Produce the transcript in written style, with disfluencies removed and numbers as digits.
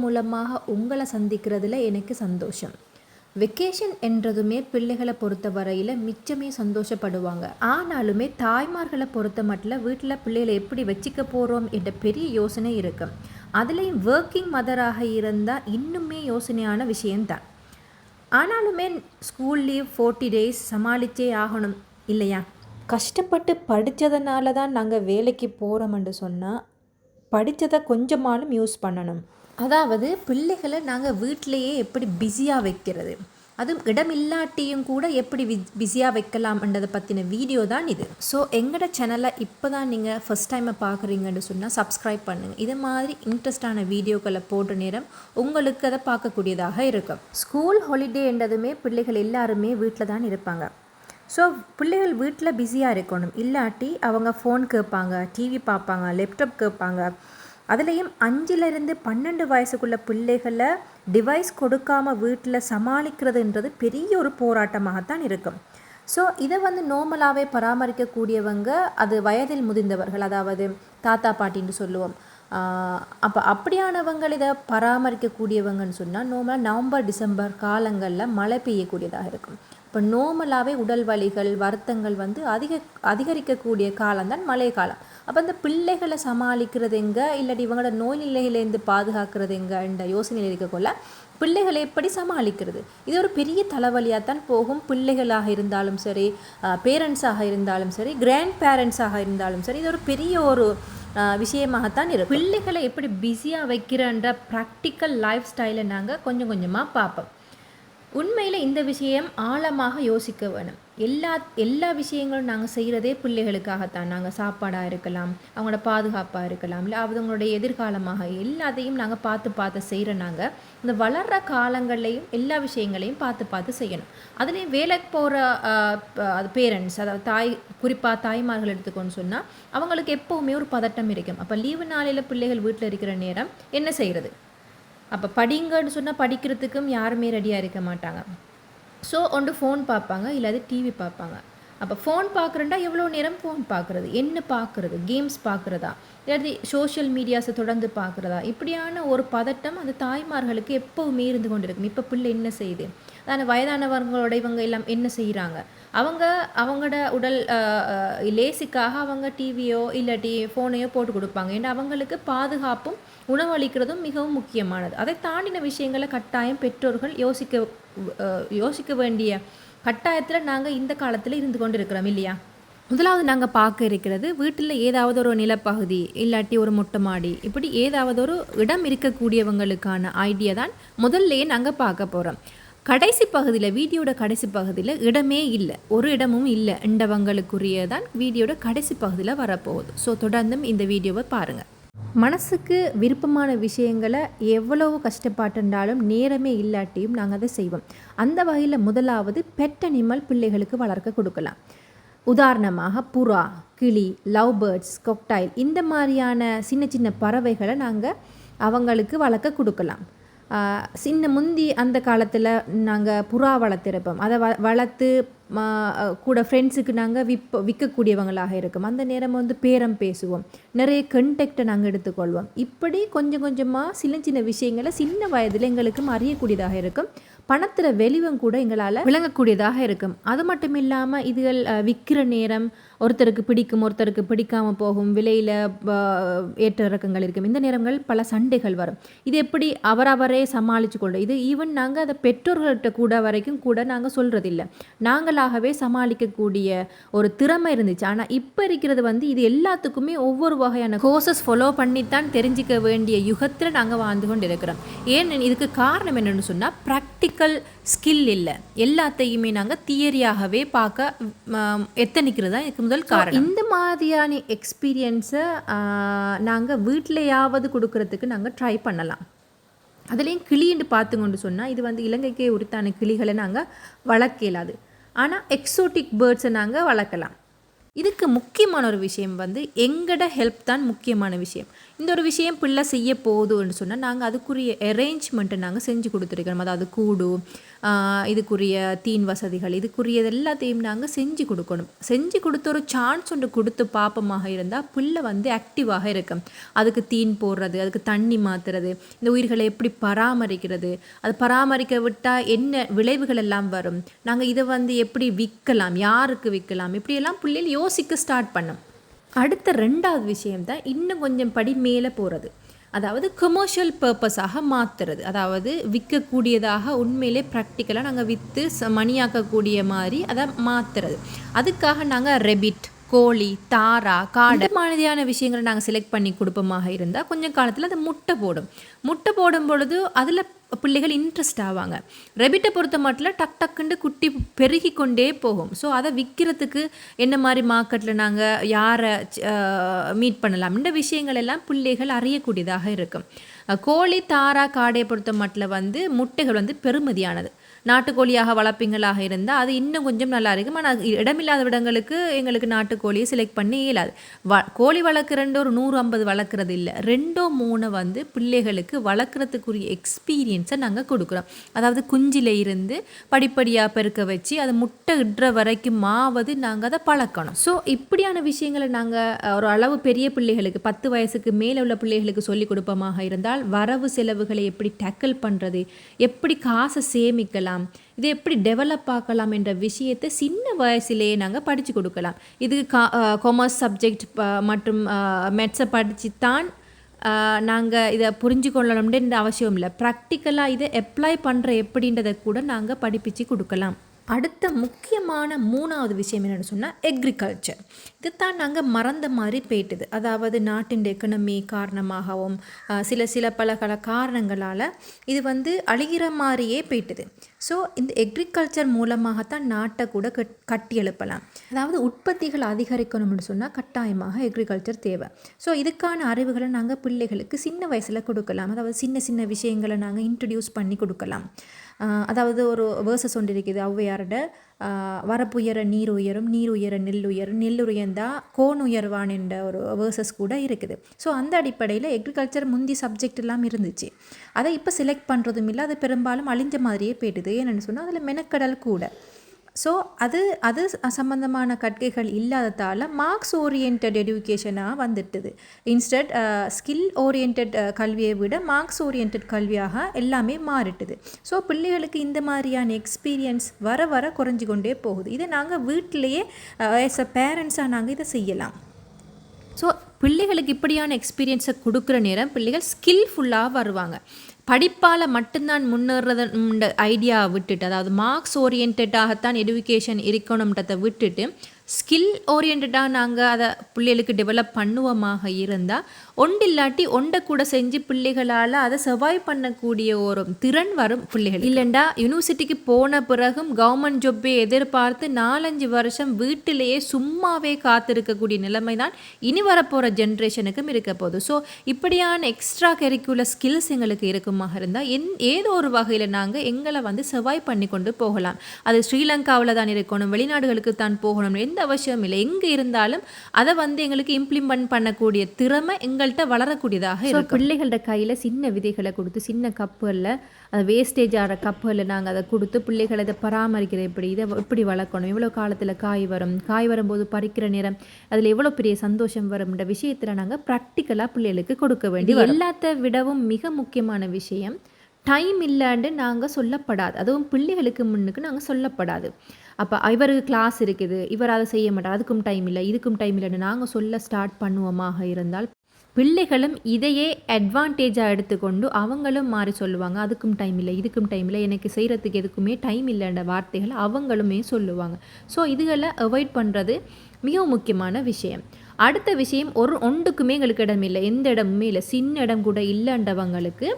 மூலமாக உங்களை சந்திக்கிறதுல எனக்கு சந்தோஷம். வெக்கேஷன் என்றதுமே பிள்ளைகளை பொறுத்த வரையில் மிச்சமே சந்தோஷப்படுவாங்க. ஆனாலுமே தாய்மார்களை பொறுத்த மட்டும் வீட்டில் பிள்ளைகளை எப்படி வச்சுக்க போகிறோம் என்ற பெரிய யோசனை இருக்கும். அதுலேயும் ஒர்க்கிங் மதராக இருந்தால் இன்னுமே யோசனையான விஷயம்தான். ஆனாலுமே ஸ்கூல் லீவ் 40 days சமாளித்தே ஆகணும் இல்லையா? கஷ்டப்பட்டு படித்ததுனால தான் நாங்கள் வேலைக்கு போகிறோம்னு சொன்னால் படித்ததை கொஞ்சமாலும் யூஸ் பண்ணணும். அதாவது பிள்ளைகளை நாங்கள் வீட்டிலையே எப்படி பிஸியாக வைக்கிறது, அதுவும் இடமில்லாட்டியும் கூட எப்படி பிஸியாக வைக்கலாம்ன்றதை பற்றின வீடியோ தான் இது. ஸோ எங்களோட சேனலை இப்போ தான் நீங்கள் ஃபஸ்ட் டைமை பார்க்குறீங்கன்னு சொன்னால் சப்ஸ்கிரைப் பண்ணுங்கள். இது மாதிரி இன்ட்ரெஸ்டான வீடியோக்களை போடுற நேரம் உங்களுக்கு அதை பார்க்கக்கூடியதாக இருக்கும். ஸ்கூல் ஹாலிடேன்றதுமே பிள்ளைகள் எல்லாருமே வீட்டில் தான் இருப்பாங்க. ஸோ பிள்ளைகள் வீட்டில் பிஸியாக இருக்கணும். இல்லாட்டி அவங்க ஃபோன் கேட்பாங்க, டிவி பார்ப்பாங்க, லேப்டாப் கேட்பாங்க. அதுலேயும் 5லேருந்து 12 வயசுக்குள்ள பிள்ளைகளை டிவைஸ் கொடுக்காமல் வீட்டில் சமாளிக்கிறதுன்றது பெரிய ஒரு போராட்டமாகத்தான் இருக்கும். ஸோ இதை நார்மலாகவே பராமரிக்கக்கூடியவங்க அது வயதில் முதிர்ந்தவர்கள், அதாவது தாத்தா பாட்டின்னு சொல்லுவோம். அப்போ அப்படியானவங்கள் இதை பராமரிக்கக்கூடியவங்கன்னு சொன்னால் நார்மலாக நவம்பர் டிசம்பர் காலங்களில் மழை பெய்யக்கூடியதாக இருக்கும். இப்போ நார்மலாகவே உடல் வலிகள் வருத்தங்கள் அதிகரிக்கக்கூடிய காலம்தான் மழை காலம். அப்போ அந்த பிள்ளைகளை சமாளிக்கிறது எங்கே, இல்லாட்டி இவங்களோட நோய் நிலையிலேருந்து பாதுகாக்கிறது எங்கே என்ற யோசனையில் இருக்கக்குள்ள பிள்ளைகளை எப்படி சமாளிக்கிறது, இது ஒரு பெரிய தலைவலியாக தான் போகும். பிள்ளைகளாக இருந்தாலும் சரி, பேரண்ட்ஸாக இருந்தாலும் சரி, கிராண்ட் பேரண்ட்ஸாக இருந்தாலும் சரி, இது ஒரு பெரிய ஒரு விஷயமாகத்தான் இருக்கும். பிள்ளைகளை எப்படி பிஸியாக வைக்கிறன்ற ப்ராக்டிக்கல் லைஃப் ஸ்டைலை நாங்கள் கொஞ்சம் கொஞ்சமாக பார்ப்போம். உண்மையில் இந்த விஷயம் ஆழமாக யோசிக்க வேணும். எல்லா விஷயங்களும் நாங்கள் செய்கிறதே பிள்ளைகளுக்காகத்தான். நாங்கள் சாப்பாடாக இருக்கலாம், அவங்களோட பாதுகாப்பாக இருக்கலாம், இல்லை அவங்களுடைய எதிர்காலமாக எல்லாத்தையும் நாங்கள் பார்த்து செய்கிற நாங்கள் இந்த வளர்கிற காலங்கள்லையும் எல்லா விஷயங்களையும் பார்த்து செய்யணும். அதுலேயும் வேலைக்கு போகிற பேரண்ட்ஸ், அதாவது குறிப்பாக தாய்மார்கள் எடுத்துக்கோன்னு சொன்னால் அவங்களுக்கு எப்போவுமே ஒரு பதட்டம் இருக்கும். அப்போ லீவு நாளையில் பிள்ளைகள் வீட்டில் இருக்கிற நேரம் என்ன செய்கிறது? அப்போ படிங்கன்னு சொன்னால் படிக்கிறதுக்கும் யாருமே ரெடியாக இருக்க மாட்டாங்க. ஸோ ஒன்று ஃபோன் பார்ப்பாங்க, இல்லாது டிவி பார்ப்பாங்க. அப்போ ஃபோன் பார்க்குறேன்டா எவ்வளோ நேரம் ஃபோன் பார்க்குறது, என்ன பார்க்குறது, கேம்ஸ் பார்க்குறதா, இல்லாது சோஷியல் மீடியாஸை தொடர்ந்து பார்க்குறதா, இப்படியான ஒரு பதட்டம் அந்த தாய்மார்களுக்கு எப்போவுமே இருந்து கொண்டு இருக்கும். இப்போ பிள்ளை என்ன செய்யுது, அதான வயதானவங்களோட இவங்க எல்லாம் என்ன செய்கிறாங்க, அவங்களோட உடல் லேசிக்காக அவங்க டிவியோ இல்லாட்டி ஃபோனையோ போட்டு கொடுப்பாங்க. ஏன்னா அவங்களுக்கு பாதுகாப்பும் உணவளிக்கிறதும் மிகவும் முக்கியமானது. அதை தாண்டின விஷயங்களை கட்டாயம் பெற்றோர்கள் யோசிக்க வேண்டிய கட்டாயத்தில் நாங்கள் இந்த காலத்தில் இருந்து கொண்டு இருக்கிறோம் இல்லையா? முதலாவது நாங்கள் பார்க்க இருக்கிறது, வீட்டில் ஏதாவது ஒரு நிலப்பகுதி இல்லாட்டி ஒரு மொட்டை மாடி, இப்படி ஏதாவது ஒரு இடம் இருக்கக்கூடியவங்களுக்கான ஐடியா தான் முதல்லையே நாங்கள் பார்க்க போகிறோம். கடைசி பகுதியில், வீடியோட கடைசி பகுதியில் இடமே இல்லை, ஒரு இடமும் இல்லை என்றவங்களுக்குரியதான் வீடியோட கடைசி பகுதியில் வரப்போகுது. ஸோ தொடர்ந்தும் இந்த வீடியோவை பாருங்கள். மனசுக்கு விருப்பமான விஷயங்களை எவ்வளவு கஷ்டப்பட்டுண்டாலும் நேரமே இல்லாட்டியும் நாங்கள் அதை செய்வோம். அந்த வகையில் முதலாவது பெட் அனிமல் பிள்ளைகளுக்கு வளர்க்க கொடுக்கலாம். உதாரணமாக புறா, கிளி, லவ் பேர்ட்ஸ், கொக்டைல், இந்த மாதிரியான சின்ன சின்ன பறவைகளை நாங்கள் அவங்களுக்கு வளர்க்க கொடுக்கலாம். முந்தி அந்த காலத்தில் நாங்கள் புறா வளர்த்திருப்போம். அதை வளர்த்து கூட ஃப்ரெண்ட்ஸுக்கு நாங்கள் விற்கக்கூடியவங்களாக இருக்கும். அந்த நேரம் பேரம் பேசுவோம், நிறைய கண்டெக்டை நாங்கள் எடுத்துக்கொள்வோம். இப்படி கொஞ்சம் கொஞ்சமாக சின்ன விஷயங்களை சின்ன வயதில் எங்களுக்கு அறியக்கூடியதாக இருக்கும். பணத்தில் வெளிவம் கூட எங்களால் விளங்கக்கூடியதாக இருக்கும். அது மட்டும் இல்லாமல் இதுகள் விற்கிற நேரம் ஒருத்தருக்கு பிடிக்கும், ஒருத்தருக்கு பிடிக்காமல் போகும், விலையில் ஏற்ற இறக்கங்கள் இருக்கும். இந்த நேரங்கள் பல சண்டைகள் வரும். இது எப்படி அவரவரே சமாளித்து கொண்டு, இது ஈவன் நாங்கள் அதை பெற்றோர்கள்ட்ட கூட வரைக்கும் கூட நாங்கள் சொல்கிறதில்லை, நாங்களாகவே சமாளிக்கக்கூடிய ஒரு திறமை இருந்துச்சு. ஆனால் இப்போ இருக்கிறது இது எல்லாத்துக்குமே ஒவ்வொரு வகையான கோர்சஸ் ஃபாலோ பண்ணித்தான் தெரிஞ்சிக்க வேண்டிய யுகத்தில் நாங்கள் வாழ்ந்து கொண்டு இருக்கிறோம். ஏன் இதுக்கு காரணம் என்னென்னு சொன்னால் ப்ராக்டிக்கல் ஸ்கில் இல்லை, எல்லாத்தையுமே நாங்கள் தியரியாகவே பார்க்க எத்தனிக்கிறது தான் இதுக்கு முதல் காரணம். இந்த மாதிரியான எக்ஸ்பீரியன்ஸை நாங்கள் வீட்டிலையாவது கொடுக்கறதுக்கு நாங்கள் ட்ரை பண்ணலாம். அதுலேயும் கிளின்னு பார்த்துக்கொண்டு சொன்னால் இது இலங்கைக்கே உரித்தான கிளிகளை நாங்கள் வளர்க்க. ஆனால் எக்ஸோட்டிக் பேர்ட்ஸை நாங்கள் வளர்க்கலாம். இதுக்கு முக்கியமான ஒரு விஷயம் எங்களோட ஹெல்ப் தான் முக்கியமான விஷயம். இந்த ஒரு விஷயம் பிள்ளை செய்ய போகுதுன்னு சொன்னால் நாங்கள் அதுக்குரிய அரேஞ்ச்மெண்ட்டை நாங்கள் செஞ்சு கொடுத்துருக்கிறோம். அதாவது கூடு, இதுக்குரிய தீன் வசதிகள் இதுக்குரியது எல்லாத்தையும் நாங்கள் செஞ்சு கொடுக்கணும். செஞ்சு கொடுத்த ஒரு சான்ஸ் ஒன்று கொடுத்து பாப்பமாக இருந்தால் பிள்ளை வந்து ஆக்டிவாக இருக்கும். அதுக்கு தீன் போடுறது, அதுக்கு தண்ணி மாற்றுறது, இந்த உயிர்களை எப்படி பராமரிக்கிறது, அது பராமரிக்க விட்டால் என்ன விளைவுகள் எல்லாம் வரும், நாங்கள் இதை வந்து எப்படி விற்கலாம், யாருக்கு விற்கலாம், இப்படியெல்லாம் பிள்ளைகள் யோசிக்க ஸ்டார்ட் பண்ணோம். அடுத்த 2வது விஷயம்தான் இன்னும் கொஞ்சம் படி மேலே போகிறது. அதாவது கமர்ஷியல் பர்பஸாக மாற்றுறது. அதாவது விற்கக்கூடியதாக உண்மையிலே ப்ராக்டிக்கலாக நாங்கள் விற்று மணியாக்கக்கூடிய மாதிரி அதை மாற்றுறது. அதுக்காக நாங்கள் ரெபிட், கோழி, தாரா, காடை மாதிரியான விஷயங்களை நாங்கள் செலக்ட் பண்ணி கொடுப்போமாக இருந்தால் கொஞ்சம் காலத்தில் அது முட்டை போடும் பொழுது அதில் பிள்ளைகள் இன்ட்ரெஸ்ட் ஆவாங்க. ரெபிட்டை பொறுத்த மட்டும் டக் டக்குண்டு குட்டி பெருகி கொண்டே போகும். ஸோ அதை விற்கிறதுக்கு என்ன மாதிரி மார்க்கெட்டில் நாங்கள் யாரை மீட் பண்ணலாம், இந்த விஷயங்கள் எல்லாம் பிள்ளைகள் அறியக்கூடியதாக இருக்கும். கோழி, தாரா, காடையை பொறுத்த மட்டும் வந்து முட்டைகள் வந்து பெருமதியானது. நாட்டுக்கோழியாக வளர்ப்பீங்களாக இருந்தால் அது இன்னும் கொஞ்சம் நல்லா இருக்கும். ஆனால் இடமில்லாத இடங்களுக்கு எங்களுக்கு நாட்டுக்கோழியை செலக்ட் பண்ணி இயலாது. கோழி வளர்க்குறேன் ஒரு 150 வளர்க்குறது இல்லை, 2-3 வந்து பிள்ளைகளுக்கு வளர்க்குறதுக்குரிய எக்ஸ்பீரியன்ஸை நாங்கள் கொடுக்குறோம். அதாவது குஞ்சில் இருந்து படிப்படியாக பெருக்க வச்சு அதை முட்டை இடுற வரைக்கும் மாவது நாங்கள் அதை பழக்கணும். ஸோ இப்படியான விஷயங்களை நாங்கள் ஒரு அளவு பெரிய பிள்ளைகளுக்கு 10 வயசுக்கு மேலே உள்ள பிள்ளைகளுக்கு சொல்லிக் கொடுப்போமாக இருந்தால் வரவு செலவுகளை எப்படி டேக்கிள் பண்ணுறது, எப்படி காசை சேமிக்கலாம், இதை எப்படி டெவலப் ஆக்கலாம் என்ற விஷயத்தை சின்ன வயசுலேயே நாங்கள் படித்து கொடுக்கலாம். இதுக்கு காமர்ஸ் சப்ஜெக்ட் மற்றும் மேத்ஸை படித்து தான் நாங்கள் இதை புரிஞ்சு கொள்ளணும்ன்ற அவசியம் இல்லை. ப்ராக்டிக்கலாக இதை அப்ளை பண்ணுற எப்படின்றதை கூட நாங்கள் படிப்பிச்சு கொடுக்கலாம். அடுத்த முக்கியமான 3வது விஷயம் என்னென்னு சொன்னால் எக்ரிகல்ச்சர். இது தான் நாங்கள் மறந்த மாதிரி போயிட்டுது. அதாவது நாட்டின் எக்கனமி காரணமாகவும் சில பல காரணங்களால் இது வந்து அழிகிற மாதிரியே போயிட்டுது. ஸோ இந்த எக்ரிகல்ச்சர் மூலமாகத்தான் நாட்டை கூட கட்டி எழுப்பலாம். அதாவது உற்பத்திகள் அதிகரிக்கணும்னு சொன்னால் கட்டாயமாக எக்ரிகல்ச்சர் தேவை. ஸோ இதுக்கான அறிவுகளை நாங்கள் பிள்ளைகளுக்கு சின்ன வயசில் கொடுக்கலாம். அதாவது சின்ன விஷயங்களை நாங்கள் இன்ட்ரடியூஸ் பண்ணி கொடுக்கலாம். அதாவது ஒரு வேர்சஸ் ஒன்று இருக்குது ஔவையாரோட, வரப்புயர நீர் உயரும், நீர் உயர நெல் உயரும், நெல் உயர்ந்தா கோன் உயர்வான் என்ற ஒரு வேர்சஸ் கூட இருக்குது. ஸோ அந்த அடிப்படையில் எக்ரிகல்ச்சர் முந்தி சப்ஜெக்ட் எல்லாம் இருந்துச்சு. அதை இப்போ செலக்ட் பண்ணுறதும் இல்லை, அது பெரும்பாலும் அழிஞ்ச மாதிரியே போயிடுது. ஏன்னு சொன்னால் அதில் மெனக்கடல் கூட. ஸோ அது சம்பந்தமான கற்கைகள் இல்லாததால் மார்க்ஸ் ஓரியன்ட் எஜுகேஷனாக வந்துட்டுது. இன்ஸ்டட் ஸ்கில் ஓரியன்ட் கல்வியை விட மார்க்ஸ் ஓரியன்ட் கல்வியாக எல்லாமே மாறிட்டுது. ஸோ பிள்ளைகளுக்கு இந்த மாதிரியான எக்ஸ்பீரியன்ஸ் வர குறைஞ்சி கொண்டே போகுது. இதை நாங்கள் வீட்டிலையே ஆஸ் அ பேரண்ட்ஸாக நாங்கள் இதை செய்யலாம். ஸோ பிள்ளைகளுக்கு இப்படியான எக்ஸ்பீரியன்ஸை கொடுக்குற நேரம் பிள்ளைகள் ஸ்கில்ஃபுல்லாக வருவாங்க. படிப்பால் மட்டும்தான் முன்னேறத ஐடியாவை விட்டுட்டு, அதாவது மார்க்ஸ் ஓரியன்டாகத்தான் எஜுகேஷன் இருக்கணுன்றதை விட்டுட்டு ஸ்கில் ஓரியன்டாக நாங்கள் அதை பிள்ளைகளுக்கு டெவலப் பண்ணுவோமாக இருந்தால் ஒன்றில்லாட்டி ஒன்றை கூட செஞ்சு பிள்ளைகளால் அதை சர்வைவ் பண்ணக்கூடிய ஒரு திறன் வரும் பிள்ளைகள். இல்லைண்டா யூனிவர்சிட்டிக்கு போன பிறகும் கவர்மெண்ட் ஜாப்பை எதிர்பார்த்து 4-5 வருஷம் வீட்டிலேயே சும்மாவே காத்திருக்கக்கூடிய நிலைமை தான் இனி வரப்போகிற ஜென்ரேஷனுக்கும் இருக்க போகுது. ஸோ இப்படியான எக்ஸ்ட்ரா கரிக்குலர் ஸ்கில்ஸ் எங்களுக்கு இருக்குமாக இருந்தால் ஏதோ ஒரு வகையில் நாங்கள் எங்களை வந்து சர்வைவ் பண்ணி கொண்டு போகலாம். அது ஸ்ரீலங்காவில் தான் இருக்கணும், வெளிநாடுகளுக்கு தான் போகணும், எந்த அவசியம் இல்லை. எங்கே இருந்தாலும் அதை வந்து எங்களுக்கு இம்ப்ளிமெண்ட் பண்ணக்கூடிய திறமை எங்கள்கிட்ட வளரக்கூடியதாக இருக்கும். பிள்ளைகளோட கையில் சின்ன விதைகளை கொடுத்து சின்ன கப்புகளில் அதை வேஸ்டேஜ் ஆகிற கப்புகளில் நாங்கள் அதை கொடுத்து பிள்ளைகளை இதை பராமரிக்கிற எப்படி, இதை எப்படி வளர்க்கணும், எவ்வளோ காலத்தில் காய் வரும்போது பறிக்கிற நேரம் அதில் எவ்வளோ பெரிய சந்தோஷம் வரும்ன்ற விஷயத்தில் நாங்கள் ப்ராக்டிக்கலாக பிள்ளைகளுக்கு கொடுக்க வேண்டிய எல்லாத்த விடவும் மிக முக்கியமான விஷயம் டைம் இல்லைன்னு நாங்கள் சொல்லப்படாது. அதுவும் பிள்ளைகளுக்கு முன்னுக்கு நாங்கள் சொல்லப்படாது. அப்போ இவருக்கு கிளாஸ் இருக்குது, இவர் அதை செய்ய மாட்டார், அதுக்கும் டைம் இல்லை, இதுக்கும் டைம் இல்லைன்னு நாங்கள் சொல்ல ஸ்டார்ட் பண்ணுவோமாக இருந்தால் பிள்ளைகளும் இதையே அட்வான்டேஜாக எடுத்துக்கொண்டு அவங்களும் மாறி சொல்லுவாங்க. அதுக்கும் டைம் இல்லை, இதுக்கும் டைம் இல்லை, எனக்கு செய்கிறதுக்கு எதுக்குமே டைம் இல்லைன்ற வார்த்தைகள் அவங்களுமே சொல்லுவாங்க. ஸோ இதுகளை அவாய்ட் பண்ணுறது மிகவும் முக்கியமான விஷயம். அடுத்த விஷயம், ஒன்றுக்குமே எங்களுக்கு இடம் இல்லை, எந்த இடமுமே இல்லை, சின்ன இடம் கூட இல்லைன்றவங்களுக்கு